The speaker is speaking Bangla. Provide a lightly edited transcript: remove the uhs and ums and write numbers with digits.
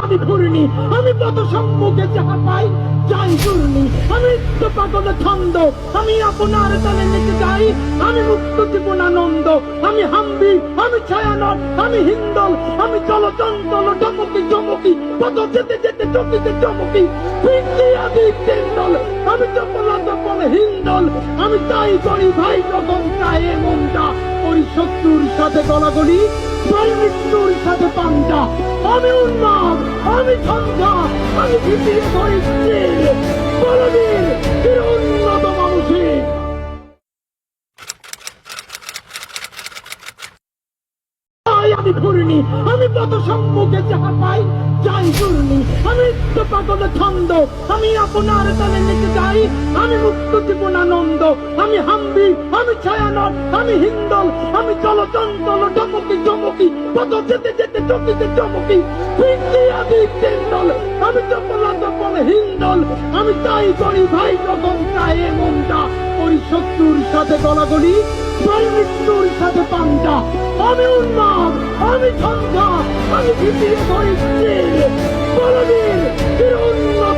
আমি ঘূর্ণি, আমি পথ সম্মুখে যাহা পাই যাই ঘূর্ণি, আমি তো পাগলের ছন্দ, আমি আপনার তালে নেচে যাই, আমি মুক্ত জীবন আনন্দ, আমি হাম্বি, আমি ছায়ানট, আমি হিন্দল, আমি চলচঞ্চল চমকি চমকি, পথ যেতে যেতে চকিতে চমকি, ফিরছি আদি তেন্দল, আমি চপলা চপল হিন্দল, আমি তাই করি ভাই যখন চাই মনটা, ওই শত্রুর সাথে গলাগলি, ওই মৃত্যুর সাথে পান্তা, আমি উন্মাদ, আমি সন্ধ্যা, আমি ভিতিয়ে ধরেছি বলবীর চির উন্নত মানুষের। আমি ঘূর্ণি, আমি পথ সম্মুখে যাহা পাই যাই ঘূর্ণি, আমি তো পাগলের ছন্দ, আমি আপনার তালে নেচে যাই, আমি মুক্ত জীবন আনন্দ, আমি হাম্বি, আমি ছায়ানট, আমি হিন্দল, আমি চলচঞ্চল চমকি চমকি, পথ যেতে যেতে চকিতে চমকি, ফিরছি আদি তেন্দল, আমি চপলা চপল হিন্দল, আমি তাই করি ভাই যখন চাই মনটা, ওই শত্রুর সাথে গলাগলি, ওই মৃত্যুর সাথে পান্তা, আমি উন্মাদ, আমি সন্ধ্যা, আমি ভিতিয়ে ধরেছি বলবীর চির উন্নত